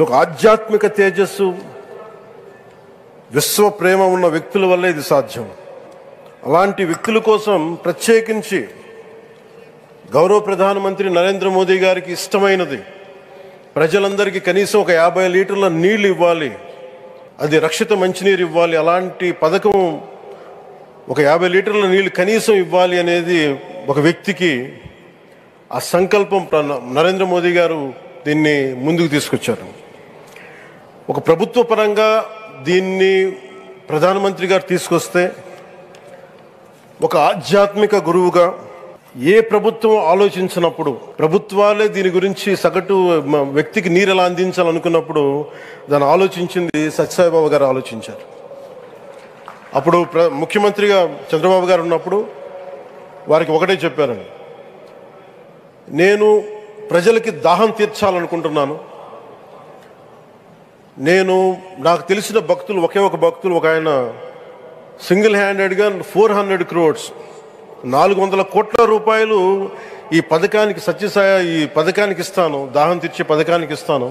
ఒక ఆధ్యాత్మిక తేజస్సు విశ్వ ప్రేమ ఉన్న వ్యక్తుల వల్ల ఇది సాధ్యం. అలాంటి వ్యక్తుల కోసం ప్రత్యేకించి గౌరవ ప్రధానమంత్రి నరేంద్ర మోదీ గారికి ఇష్టమైనది ప్రజలందరికీ కనీసం ఒక 50 లీటర్ల నీళ్లు ఇవ్వాలి, అది రక్షిత మంచినీరు ఇవ్వాలి. అలాంటి పథకం ఒక 50 లీటర్ల నీళ్లు కనీసం ఇవ్వాలి అనేది ఒక వ్యక్తికి ఆ సంకల్పం నరేంద్ర మోదీ గారు దీన్ని ముందుకు తీసుకొచ్చారు. ఒక ప్రభుత్వ పరంగా దీన్ని ప్రధానమంత్రి గారు తీసుకొస్తే ఒక ఆధ్యాత్మిక గురువుగా ఏ ప్రభుత్వం ఆలోచించినప్పుడు ప్రభుత్వాలే దీని గురించి సగటు వ్యక్తికి నీరు ఎలా అందించాలనుకున్నప్పుడు దాన్ని ఆలోచించింది సత్యసాయిబాబా గారు ఆలోచించారు. అప్పుడు ముఖ్యమంత్రిగా చంద్రబాబు గారు ఉన్నప్పుడు వారికి ఒకటే చెప్పారండి, నేను ప్రజలకి దాహం తీర్చాలనుకుంటున్నాను. నాకు తెలిసిన భక్తులు ఒక భక్తులు ఒక ఆయన సింగిల్ హ్యాండెడ్గా 400 crores 400 కోట్ల రూపాయలు ఈ పథకానికి సత్యసాయి ఈ పథకానికి ఇస్తాను, దాహం తీర్చే పథకానికి ఇస్తాను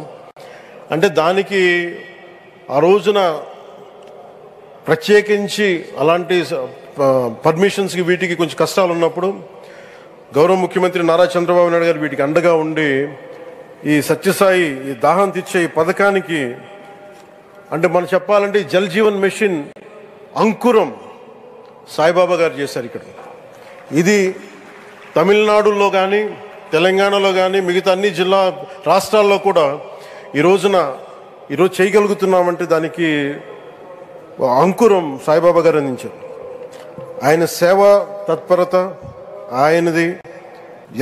అంటే దానికి ఆ రోజున ప్రత్యేకించి అలాంటి పర్మిషన్స్కి వీటికి కొంచెం కష్టాలు ఉన్నప్పుడు గౌరవ ముఖ్యమంత్రి నారా చంద్రబాబు నాయుడు గారు వీటికి అండగా ఉండి ఈ సత్యసాయి ఈ దాహం తీర్చే ఈ పథకానికి అంటే మనం చెప్పాలంటే జల్ జీవన్ మిషన్ అంకురం సాయిబాబా గారు చేశారు. ఇక్కడ ఇది తమిళనాడులో కానీ తెలంగాణలో కానీ మిగతా అన్ని రాష్ట్రాల్లో కూడా ఈరోజు చేయగలుగుతున్నామంటే దానికి అంకురం సాయిబాబా గారు అందించారు. ఆయన సేవా తత్పరత ఆయనది.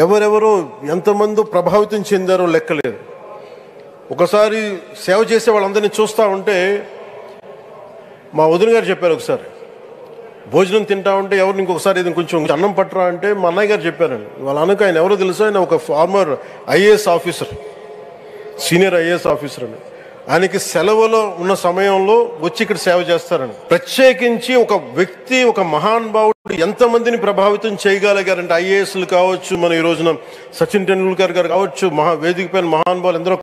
ఎవరెవరో ఎంతమంది ప్రభావితం చెందారో లెక్కలేదు. ఒకసారి సేవ చేసే వాళ్ళందరినీ చూస్తూ ఉంటే మా వదిన గారు చెప్పారు, ఒకసారి భోజనం తింటా ఉంటే ఎవరిని ఇంకొకసారి ఇది కొంచెం అన్నం పట్టరా అంటే మా అన్నయ్య గారు చెప్పారండి. వాళ్ళ అన్నకు ఆయన ఎవరో తెలుసు, ఆయన ఒక farmer IAS officer, senior IAS officer అని. ఆయనకి సెలవులో ఉన్న సమయంలో వచ్చి ఇక్కడ సేవ చేస్తారని. ప్రత్యేకించి ఒక వ్యక్తి ఒక మహానుభావుడు ఎంతమందిని ప్రభావితం చేయగలిగారంటే ఐఏఎస్లు కావచ్చు, మన ఈ రోజున సచిన్ టెండూల్కర్ గారు కావచ్చు, వేదిక పైన మహానుభావులు ఎందరో